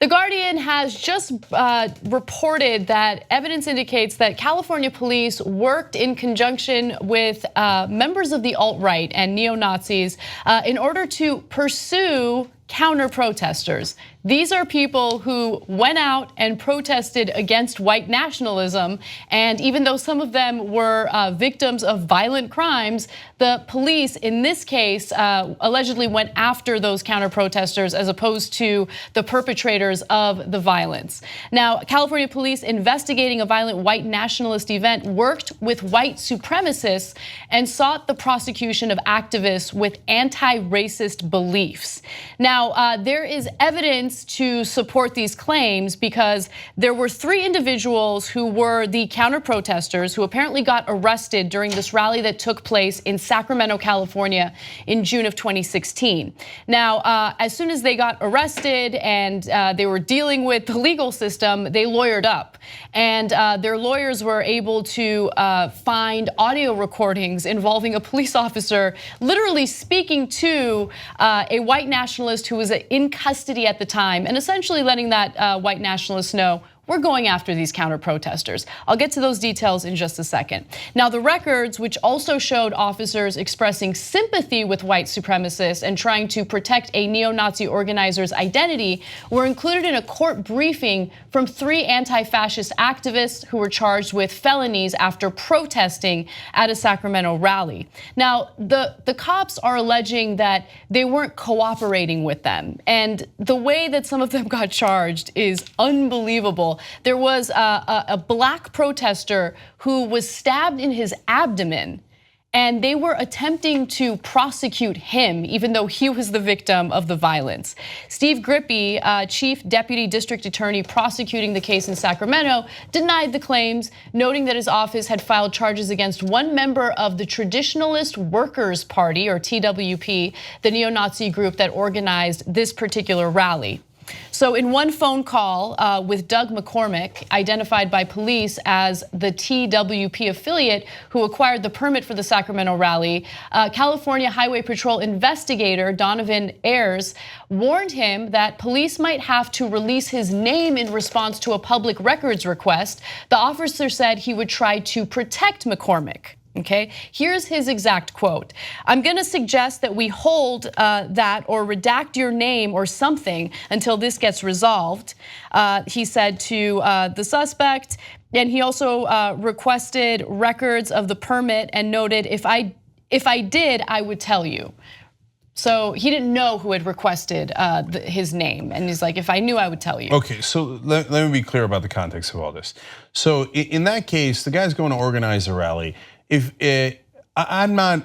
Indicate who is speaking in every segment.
Speaker 1: The Guardian has just reported that evidence indicates that California police worked in conjunction with members of the alt-right and neo-Nazis in order to pursue counter-protesters. These are people who went out and protested against white nationalism, and even though some of them were victims of violent crimes, the police in this case allegedly went after those counter-protesters as opposed to the perpetrators of the violence. Now, California police investigating a violent white nationalist event worked with white supremacists and sought the prosecution of activists with anti-racist beliefs. Now, there is evidence to support these claims because there were 3 individuals who were the counter-protesters who apparently got arrested during this rally that took place in Sacramento, California in June of 2016. Now, as soon as they got arrested and they were dealing with the legal system, they lawyered up. And their lawyers were able to find audio recordings involving a police officer literally speaking to a white nationalist who was in custody at the time and essentially letting that white nationalist know, we're going after these counter-protesters. I'll get to those details in just a second. Now, the records, which also showed officers expressing sympathy with white supremacists and trying to protect a neo-Nazi organizer's identity, were included in a court briefing from 3 anti-fascist activists who were charged with felonies after protesting at a Sacramento rally. Now, the cops are alleging that they weren't cooperating with them, and the way that some of them got charged is unbelievable. There was a black protester who was stabbed in his abdomen, and they were attempting to prosecute him, even though he was the victim of the violence. Steve Grippy, Chief Deputy District Attorney prosecuting the case in Sacramento, denied the claims, noting that his office had filed charges against 1 member of the Traditionalist Workers' Party, or TWP, the neo-Nazi group that organized this particular rally. So in one phone call with Doug McCormick, identified by police as the TWP affiliate who acquired the permit for the Sacramento rally, California Highway Patrol investigator Donovan Ayers warned him that police might have to release his name in response to a public records request. The officer said he would try to protect McCormick. Okay, here's his exact quote. I'm gonna suggest that we hold that or redact your name or something until this gets resolved, he said to the suspect. And he also requested records of the permit and noted, if I did, I would tell you. So he didn't know who had requested his name, and he's like, if I knew, I would tell you.
Speaker 2: Okay, so let me be clear about the context of all this. So in that case, the guy's going to organize a rally. I'm not,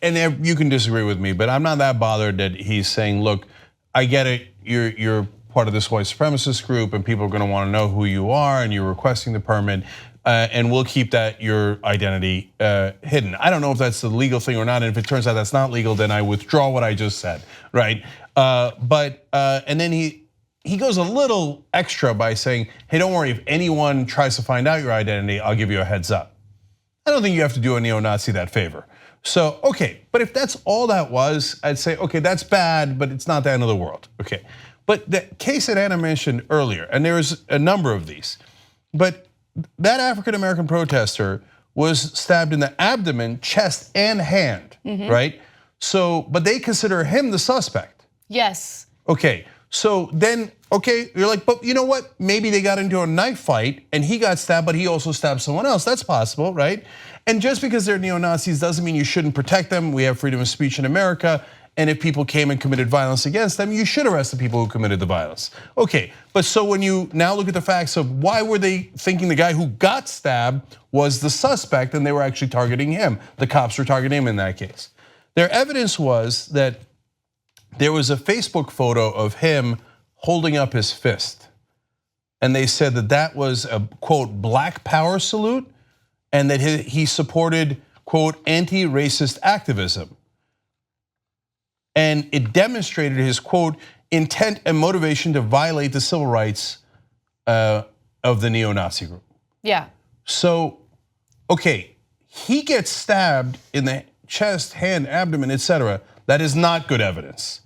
Speaker 2: and you can disagree with me, but I'm not that bothered that he's saying, look, I get it, you're part of this white supremacist group and people are gonna wanna know who you are and you're requesting the permit, and we'll keep your identity hidden. I don't know if that's the legal thing or not, and if it turns out that's not legal, then I withdraw what I just said, right? And then he goes a little extra by saying, hey, don't worry, if anyone tries to find out your identity, I'll give you a heads up. I don't think you have to do a neo-Nazi that favor. So, okay, but if that's all that was, I'd say, okay, that's bad, but it's not the end of the world, okay. But the case that Anna mentioned earlier, and there was a number of these, but that African-American protester was stabbed in the abdomen, chest, and hand, right? So, but they consider him the suspect.
Speaker 1: Yes.
Speaker 2: Okay, so then, okay, you're like, but you know what? Maybe they got into a knife fight and he got stabbed, but he also stabbed someone else. That's possible, right? And just because they're neo-Nazis doesn't mean you shouldn't protect them. We have freedom of speech in America. And if people came and committed violence against them, you should arrest the people who committed the violence. Okay, but so when you now look at the facts of why were they thinking the guy who got stabbed was the suspect and they were actually targeting him? The cops were targeting him in that case. Their evidence was that there was a Facebook photo of him holding up his fist. And they said that that was a, quote, black power salute, and that he supported, quote, anti-racist activism. And it demonstrated his, quote, intent and motivation to violate the civil rights of the neo-Nazi group.
Speaker 1: Yeah.
Speaker 2: So, okay, he gets stabbed in the chest, hand, abdomen, etc. That is not good evidence.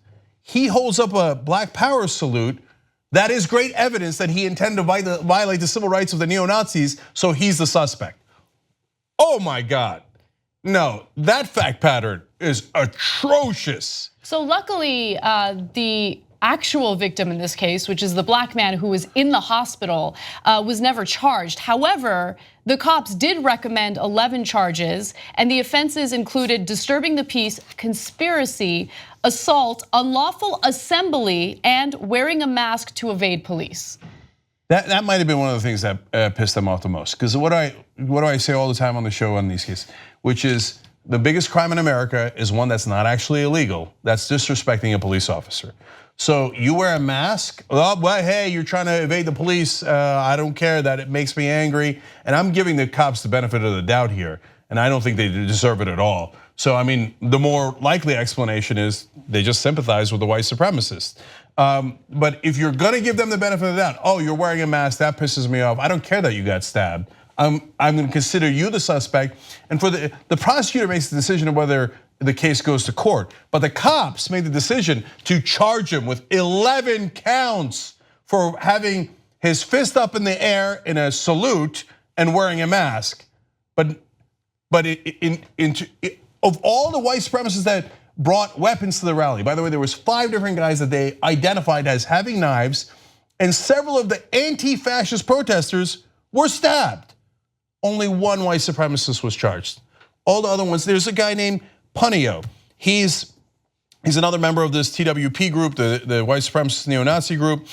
Speaker 2: He holds up a black power salute That is great evidence that he intended to violate the civil rights of the neo-Nazis, so he's the suspect. Oh my God. No, that fact pattern is atrocious.
Speaker 1: So luckily, the actual victim in this case, which is the black man who was in the hospital, was never charged. However, the cops did recommend 11 charges, and the offenses included disturbing the peace, conspiracy, assault, unlawful assembly, and wearing a mask to evade police.
Speaker 2: That might have been one of the things that pissed them off the most. Because what do I say all the time on the show on these cases? Which is the biggest crime in America is one that's not actually illegal. That's disrespecting a police officer. So you wear a mask, well, hey, you're trying to evade the police. I don't care that it makes me angry. And I'm giving the cops the benefit of the doubt here. And I don't think they deserve it at all. So I mean, the more likely explanation is they just sympathize with the white supremacists. But if you're gonna give them the benefit of the doubt, oh, you're wearing a mask, that pisses me off. I don't care that you got stabbed. I'm gonna consider you the suspect. And for the prosecutor makes the decision of whether the case goes to court. But the cops made the decision to charge him with 11 counts for having his fist up in the air in a salute and wearing a mask. But of all the white supremacists that brought weapons to the rally, by the way, there was 5 different guys that they identified as having knives, and several of the anti-fascist protesters were stabbed. Only one white supremacist was charged. All the other ones, there's a guy named Punio. He's another member of this TWP group, the white supremacist neo-Nazi group.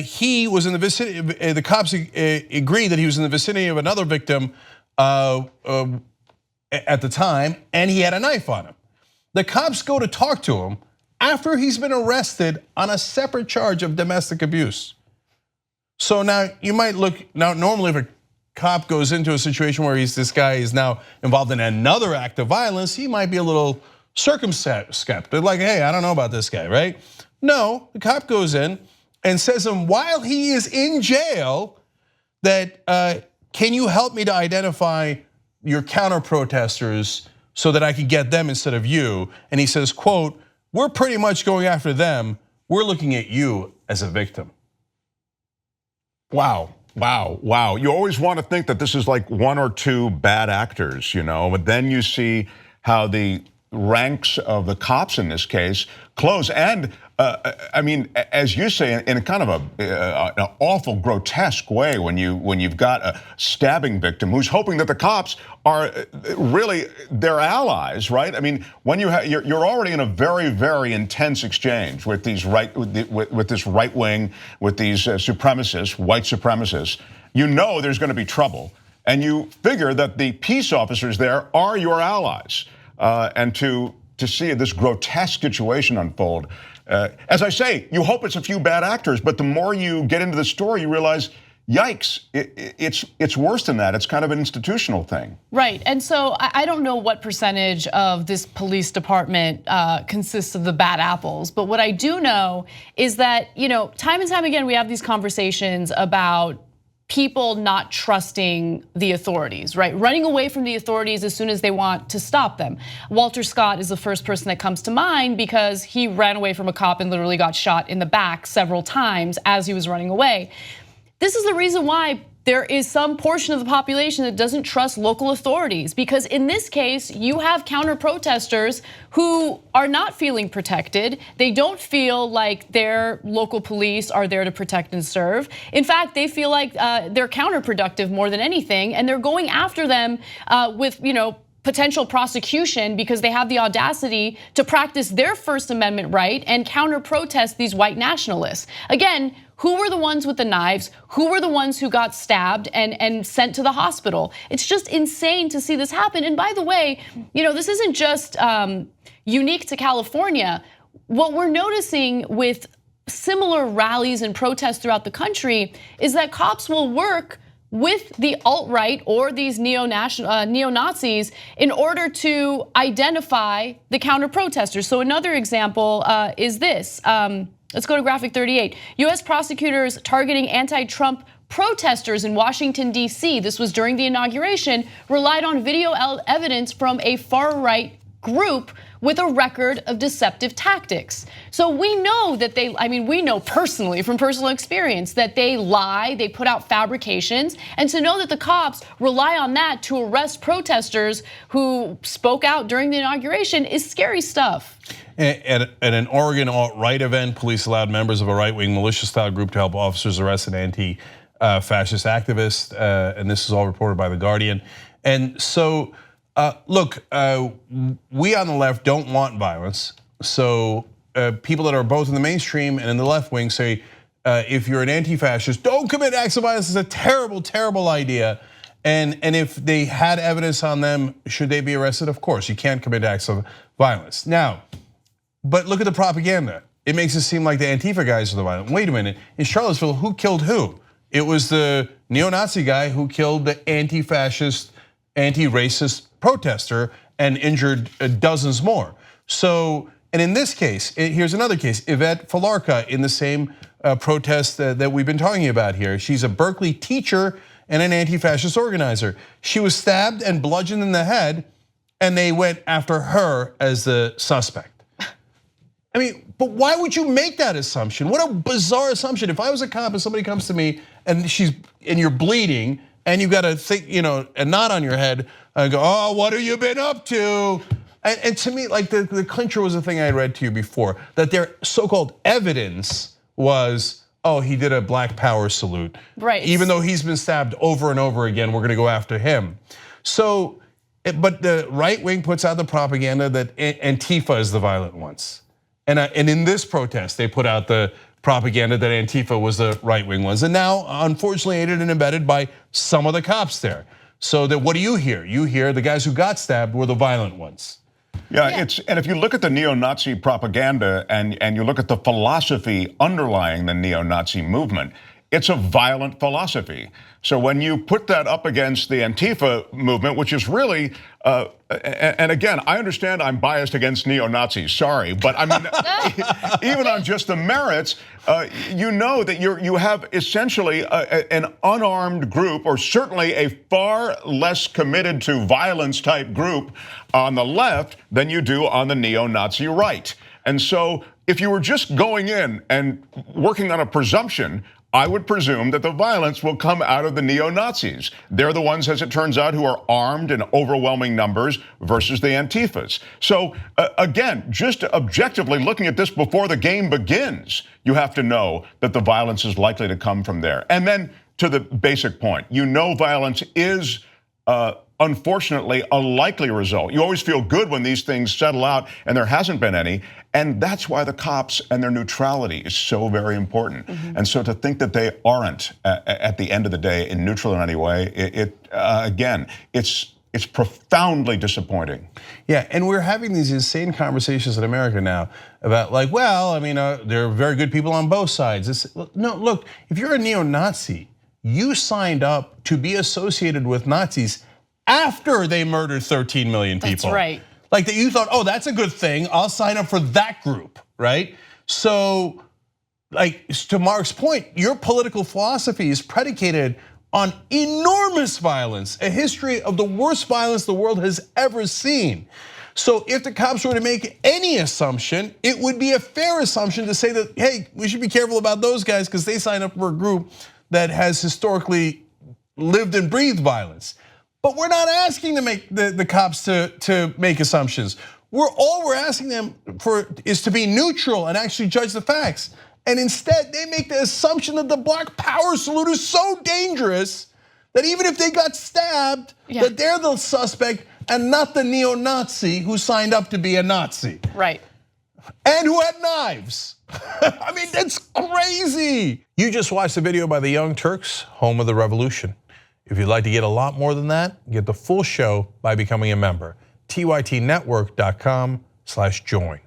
Speaker 2: He was in the vicinity, the cops agreed that he was in the vicinity of another victim at the time, and he had a knife on him. The cops go to talk to him after he's been arrested on a separate charge of domestic abuse. So now you might look, now normally if a cop goes into a situation where this guy is now involved in another act of violence, he might be a little circumspect. They're like, hey, I don't know about this guy, right? No, the cop goes in and says to him while he is in jail that, can you help me to identify your counter protesters so that I can get them instead of you? And he says, quote, we're pretty much going after them. We're looking at you as a victim.
Speaker 3: Wow. Wow, wow. You always want to think that this is like 1 or 2 bad actors, but then you see how the ranks of the cops in this case close. And I mean, as you say, in a kind of an awful, grotesque way, when you've got a stabbing victim who's hoping that the cops are really their allies, right? I mean, when you're already in a very, very intense exchange with these with this right wing, with these supremacists, white supremacists, there's going to be trouble, and you figure that the peace officers there are your allies, and to see this grotesque situation unfold. As I say, you hope it's a few bad actors, but the more you get into the story, you realize, yikes, it's worse than that. It's kind of an institutional thing.
Speaker 1: Right, and so I don't know what percentage of this police department consists of the bad apples, but what I do know is that, time and time again, we have these conversations about people not trusting the authorities, right? Running away from the authorities as soon as they want to stop them. Walter Scott is the first person that comes to mind because he ran away from a cop and literally got shot in the back several times as he was running away. This is the reason why there is some portion of the population that doesn't trust local authorities, because in this case, you have counter protesters who are not feeling protected. They don't feel like their local police are there to protect and serve. In fact, they feel like they're counterproductive more than anything, and they're going after them with, potential prosecution because they have the audacity to practice their First Amendment right and counter protest these white nationalists. Again, who were the ones with the knives? Who were the ones who got stabbed and sent to the hospital? It's just insane to see this happen. And by the way, this isn't just unique to California. What we're noticing with similar rallies and protests throughout the country is that cops will work with the alt-right or these neo-Nazis in order to identify the counter-protesters. So another example is this. Let's go to graphic 38. US prosecutors targeting anti-Trump protesters in Washington, D.C. This was during the inauguration, relied on video evidence from a far-right group with a record of deceptive tactics. So we know that we know personally from personal experience that they lie, they put out fabrications, and to know that the cops rely on that to arrest protesters who spoke out during the inauguration is scary stuff.
Speaker 2: At an Oregon alt-right event, police allowed members of a right-wing militia-style group to help officers arrest an anti-fascist activist, and this is all reported by The Guardian. And so, look, we on the left don't want violence. So people that are both in the mainstream and in the left wing say, if you're an anti-fascist, don't commit acts of violence. It's a terrible, terrible idea. And if they had evidence on them, should they be arrested? Of course, you can't commit acts of violence. Now, but look at the propaganda. It makes it seem like the Antifa guys are the violent. Wait a minute, in Charlottesville, who killed who? It was the neo-Nazi guy who killed the anti-fascist, anti-racist protester and injured dozens more. So, and in this case, here's another case, Yvette Falarca in the same protest that we've been talking about here. She's a Berkeley teacher and an anti-fascist organizer. She was stabbed and bludgeoned in the head, and they went after her as the suspect. I mean, but why would you make that assumption? What a bizarre assumption. If I was a cop and somebody comes to me and you're bleeding and you got a thing, a knot on your head, I go, oh, what have you been up to? And to me, like the clincher was the thing I read to you before, that their so-called evidence was, oh, he did a Black Power salute.
Speaker 1: Right.
Speaker 2: Even though he's been stabbed over and over again, we're gonna go after him. So, but the right wing puts out the propaganda that Antifa is the violent ones. And in this protest, they put out the propaganda that Antifa was the right-wing ones. And now, unfortunately, aided and abetted by some of the cops there. So that what do you hear? You hear the guys who got stabbed were the violent ones.
Speaker 3: Yeah, and if you look at the neo-Nazi propaganda and you look at the philosophy underlying the neo-Nazi movement, it's a violent philosophy. So when you put that up against the Antifa movement, which is really, and again, I understand I'm biased against neo-Nazis, sorry, but I mean, even on just the merits, you know that you have essentially an unarmed group, or certainly a far less committed to violence type group on the left than you do on the neo-Nazi right. And so if you were just going in and working on a presumption, I would presume that the violence will come out of the neo-Nazis. They're the ones, as it turns out, who are armed in overwhelming numbers versus the Antifas. So again, just objectively looking at this before the game begins, you have to know that the violence is likely to come from there. And then to the basic point, violence is unfortunately a likely result. You always feel good when these things settle out, and there hasn't been any. And that's why the cops and their neutrality is so very important. Mm-hmm. And so to think that they aren't, at the end of the day, in neutral in any way, again, it's profoundly disappointing.
Speaker 2: Yeah, and we're having these insane conversations in America now about like, well, I mean, there are very good people on both sides. No, look, if you're a neo-Nazi, you signed up to be associated with Nazis after they murdered 13 million people.
Speaker 1: That's right.
Speaker 2: Like that you thought, oh, that's a good thing, I'll sign up for that group, right? So, like to Mark's point, your political philosophy is predicated on enormous violence, a history of the worst violence the world has ever seen. So if the cops were to make any assumption, it would be a fair assumption to say that, hey, we should be careful about those guys because they signed up for a group that has historically lived and breathed violence. But we're not asking the cops to make assumptions. All we're asking them for is to be neutral and actually judge the facts. And instead, they make the assumption that the Black Power salute is so dangerous that even if they got stabbed, that they're the suspect and not the neo-Nazi who signed up to be a Nazi.
Speaker 1: Right.
Speaker 2: And who had knives. I mean, that's crazy. You just watched the video by the Young Turks, home of the revolution. If you'd like to get a lot more than that, get the full show by becoming a member. tytnetwork.com/join.